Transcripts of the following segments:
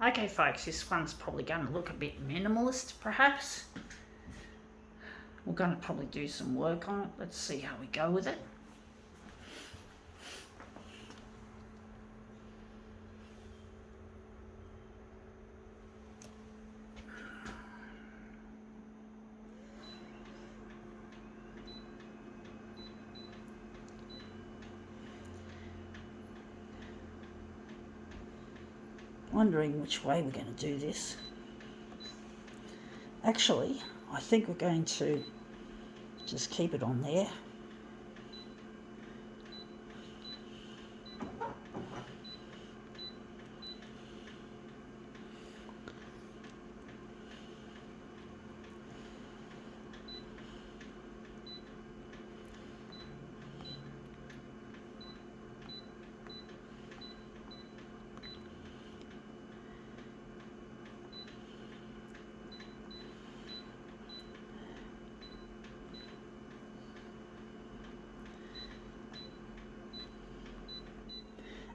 Okay, folks, this one's probably going to look a bit minimalist, perhaps. We're going to probably do some work on it. Let's see how we go with it. Wondering which way we're going to do this. Actually, I think we're going to just keep it on there.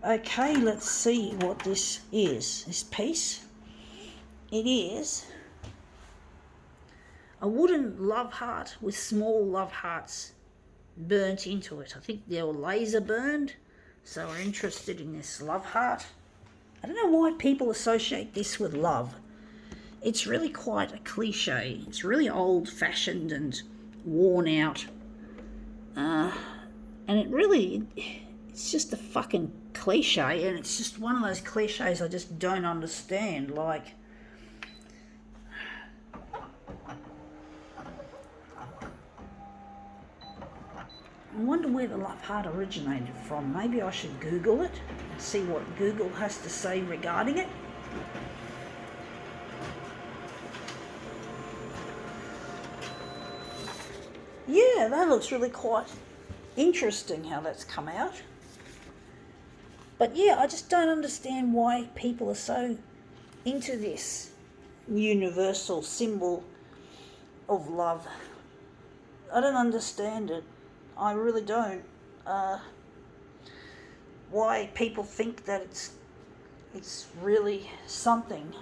Okay, let's see what this is. This piece, it is a wooden love heart with small love hearts burnt into it. I think they were laser burned, so we're interested in this love heart. I don't know why people associate this with love. It's really quite a cliche. It's really old-fashioned and worn out. And it's just a fucking cliche, and it's just one of those cliches I just don't understand. Like, I wonder where the love heart originated from. Maybe I should Google it and see what Google has to say regarding it. Yeah, that looks really quite interesting how that's come out. But yeah, I just don't understand why people are so into this universal symbol of love. I don't understand it. I really don't. Why people think that it's really something.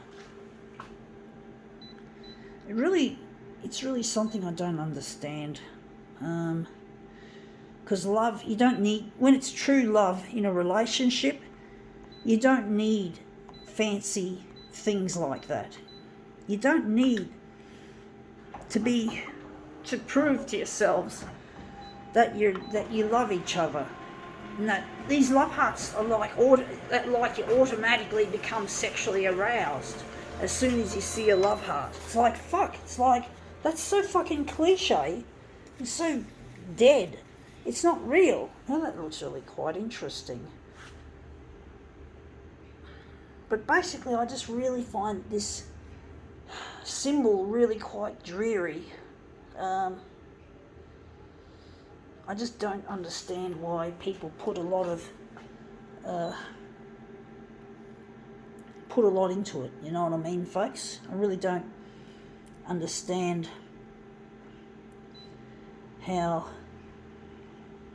It's really something I don't understand. Because love, you don't need, when it's true love in a relationship, you don't need fancy things like that. You don't need to prove to yourselves that you love each other. And that these love hearts are like you automatically become sexually aroused as soon as you see a love heart. It's like, fuck, it's like, that's so fucking cliche. It's so dead. It's not real. Now that looks really quite interesting. But basically, I just really find this symbol really quite dreary. I just don't understand why people put a lot into it. You know what I mean, folks? I really don't understand how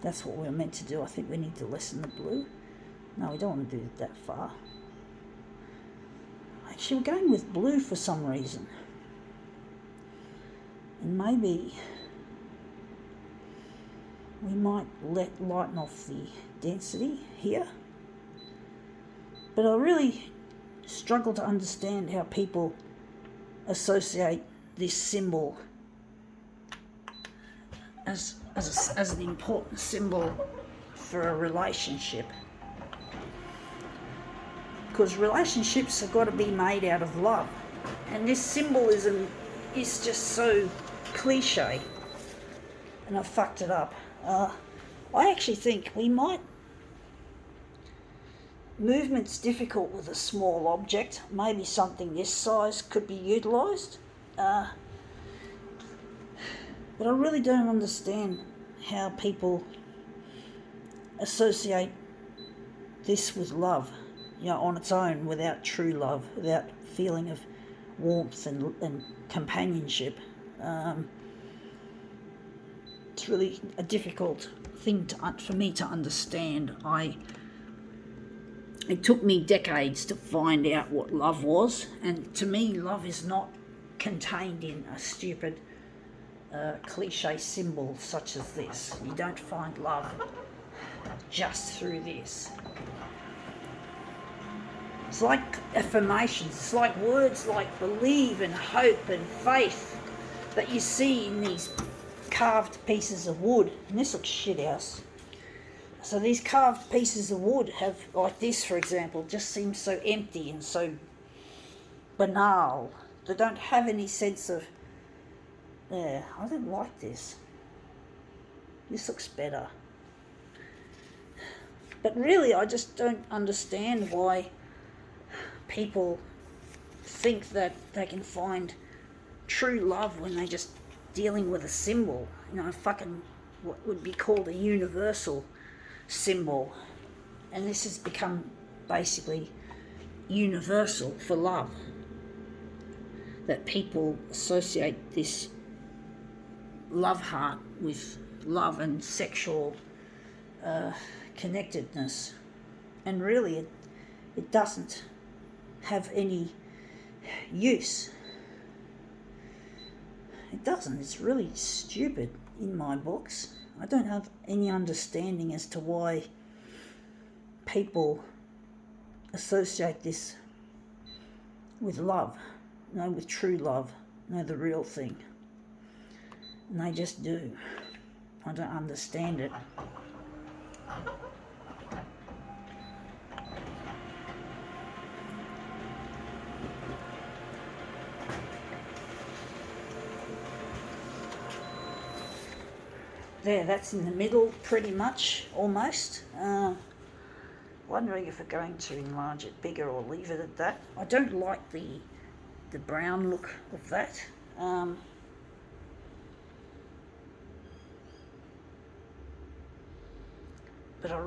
that's what we're meant to do. I think we need to lessen the blue. No, we don't want to do it that far. Actually, we're going with blue for some reason. And maybe we might lighten off the density here. But I really struggle to understand how people associate this symbol as an important symbol for a relationship. Because relationships have got to be made out of love. And this symbolism is just so cliche. And I've fucked it up. I actually think movement's difficult with a small object. Maybe something this size could be utilised. But I really don't understand how people associate this with love, you know, on its own, without true love, without feeling of warmth and companionship. It's really a difficult thing for me to understand. I it took me decades to find out what love was, and to me, love is not contained in a stupid cliche symbol such as this. You don't find love just through this. It's like affirmations, it's like words like believe and hope and faith that you see in these carved pieces of wood. And this looks shit house. So these carved pieces of wood have, like this for example, just seems so empty and so banal. They don't have any sense of, I don't like this. This looks better. But really I just don't understand why people think that they can find true love when they're just dealing with a symbol. You know, fucking what would be called a universal symbol, and this has become basically universal for love, that people associate this love heart with love and sexual connectedness, and really it doesn't have any use. It doesn't. It's really stupid in my books. I don't have any understanding as to why people associate this with love, no, with true love, no, the real thing. And they just do. I don't understand it. There, that's in the middle pretty much, almost. Wondering if we're going to enlarge it bigger or leave it at that. I don't like the brown look of that. But I'm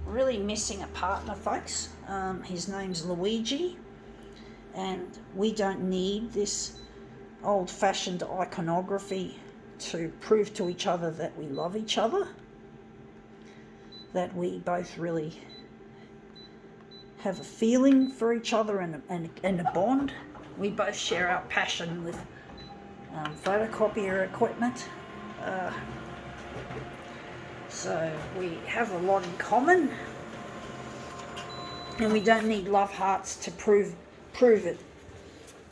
really missing a partner, folks. His name's Luigi, and we don't need this old-fashioned iconography to prove to each other that we love each other, that we both really have a feeling for each other and a bond. We both share our passion with photocopier equipment. So we have a lot in common, and we don't need love hearts to prove it.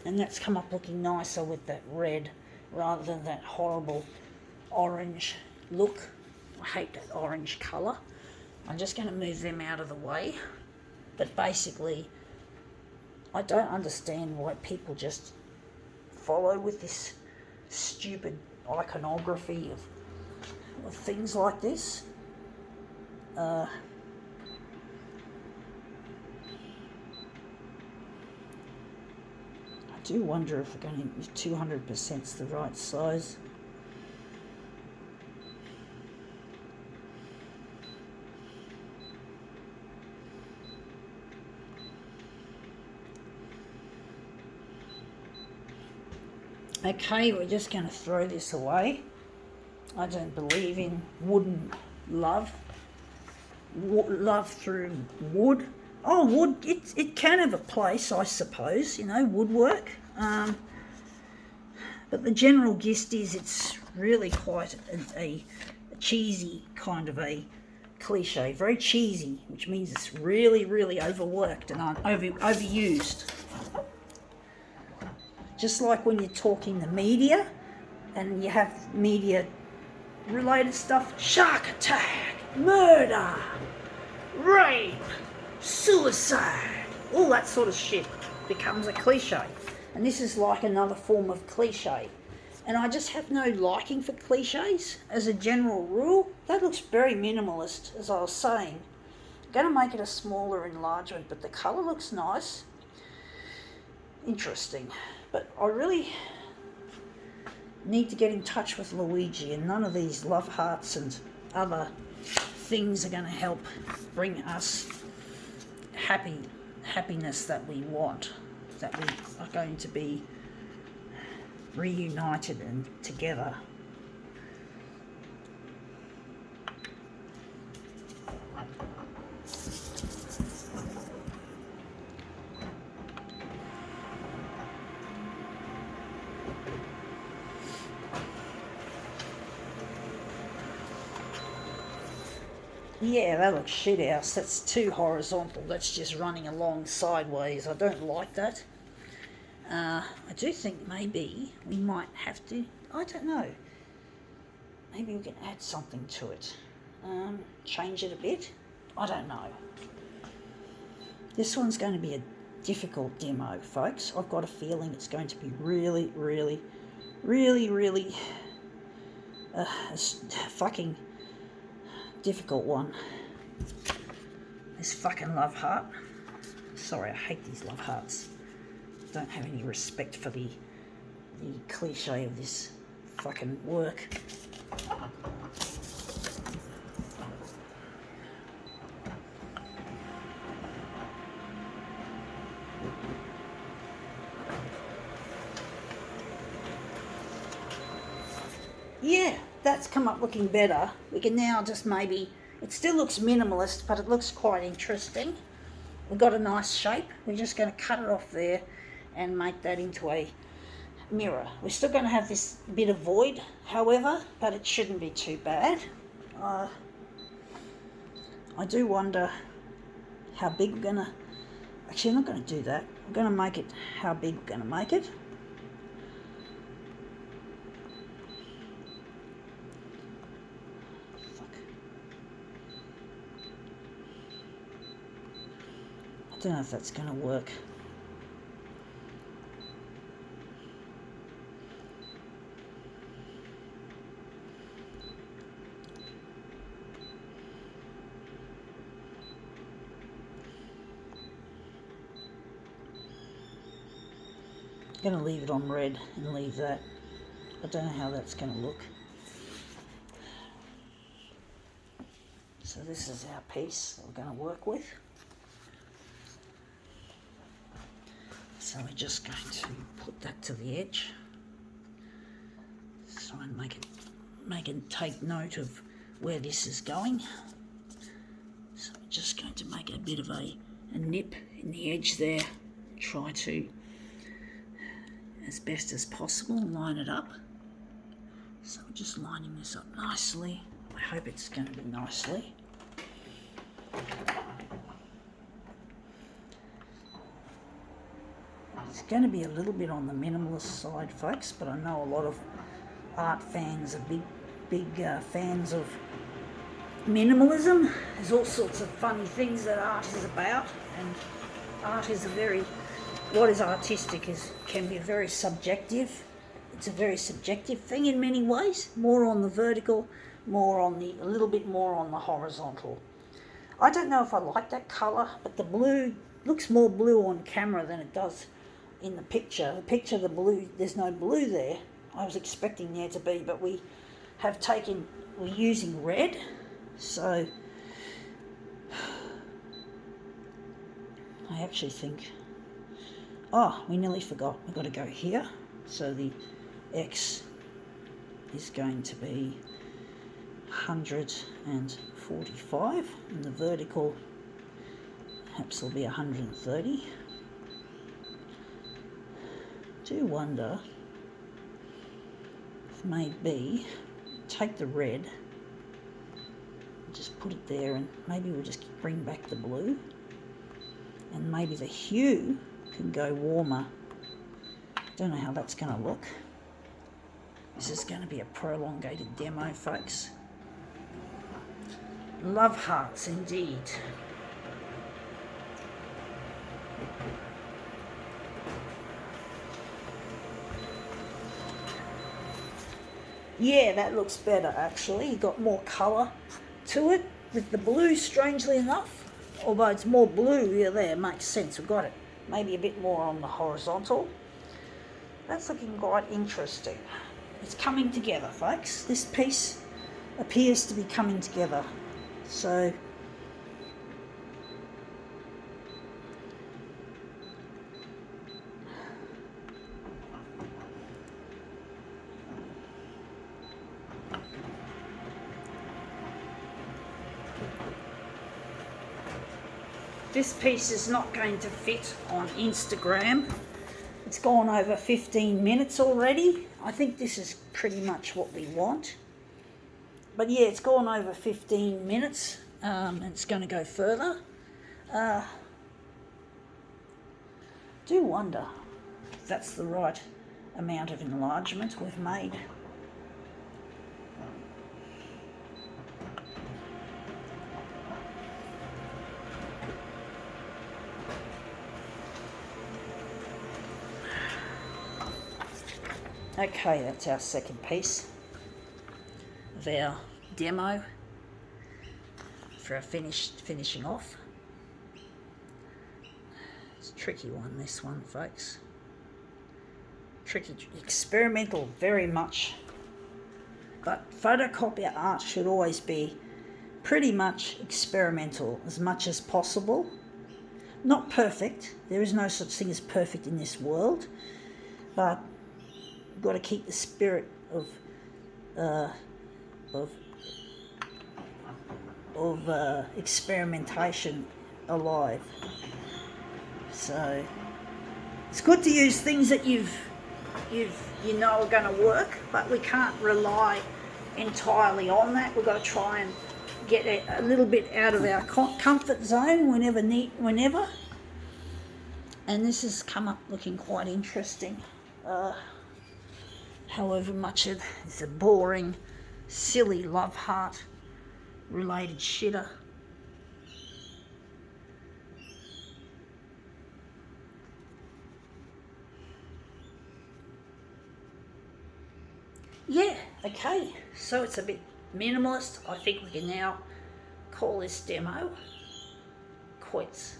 And that's come up looking nicer with that red rather than that horrible orange look. I hate that orange colour. I'm just going to move them out of the way. But basically, I don't understand why people just follow with this stupid iconography of things like this. I do wonder if we're going to 200% is the right size. Okay, we're just going to throw this away. I don't believe in wooden love. Love through wood. Oh, wood, it can have a place, I suppose, you know, woodwork. But the general gist is it's really quite a cheesy kind of a cliche. Very cheesy, which means it's really, really overworked and overused. Just like when you're talking the media and you have media related stuff, shark attack, murder, rape, suicide, all that sort of shit becomes a cliche. And this is like another form of cliche. And I just have no liking for cliches as a general rule. That looks very minimalist, as I was saying. I'm going to make it a smaller enlargement, but the colour looks nice. Interesting. But I really need to get in touch with Luigi, and none of these love hearts and other things are going to help bring us happiness that we want, that we are going to be reunited and together. Yeah, that looks shit house. That's too horizontal. That's just running along sideways. I don't like that. I do think maybe we might have to, I don't know, maybe we can add something to it. Change it a bit. I don't know. This one's going to be a difficult demo, folks. I've got a feeling it's going to be really, really, really, really a fucking difficult one. This fucking love heart. Sorry, I hate these love hearts. Don't have any respect for the cliche of this fucking work. Yeah, that's come up looking better. We can now just maybe, it still looks minimalist, but it looks quite interesting. We've got a nice shape. We're just going to cut it off there and make that into a mirror. We're still going to have this bit of void, however, but it shouldn't be too bad. I do wonder how big we're going to, actually I'm not going to do that. We're going to make it how big we're going to make it. I don't know if that's going to work. I'm going to leave it on red and leave that. I don't know how that's going to look. So this is our piece that we're going to work with. So we're just going to put that to the edge. So and make it take note of where this is going. So we're just going to make a bit of a nip in the edge there. Try to, as best as possible, line it up. So we're just lining this up nicely. I hope it's going to be nicely. It's going to be a little bit on the minimalist side, folks, but I know a lot of art fans are big fans of minimalism. There's all sorts of funny things that art is about, and art is what is artistic can be very subjective. It's a very subjective thing in many ways, more on the vertical, a little bit more on the horizontal. I don't know if I like that colour, but the blue looks more blue on camera than it does in the picture. The picture, the blue, there's no blue there. I was expecting there to be, but we're using red, so I actually think, we nearly forgot. We've got to go here. So the X is going to be 145, and the vertical perhaps will be 130. Do wonder if maybe take the red, just put it there, and maybe we'll just bring back the blue, and maybe the hue can go warmer. Don't know how that's going to look. This is going to be a prolongated demo, folks. Love hearts indeed. Yeah, that looks better actually. You got more colour to it with the blue, strangely enough. Although it's more blue, yeah, there, makes sense. We've got it maybe a bit more on the horizontal. That's looking quite interesting. It's coming together, folks. This piece appears to be coming together. So this piece is not going to fit on Instagram. It's gone over 15 minutes already. I think this is pretty much what we want. But yeah, it's gone over 15 minutes. and it's going to go further. Do wonder if that's the right amount of enlargement we've made. Okay, that's our second piece of our demo for our finishing off. It's a tricky one, this one, folks. Tricky, experimental, very much. But photocopier art should always be pretty much experimental as much as possible. Not perfect. There is no such thing as perfect in this world, but you've got to keep the spirit of experimentation alive. So it's good to use things that you know are going to work, but we can't rely entirely on that. We've got to try and get a little bit out of our comfort zone whenever. And this has come up looking quite interesting. However much it is a boring, silly love heart related shitter. Yeah, okay, so it's a bit minimalist. I think we can now call this demo quits.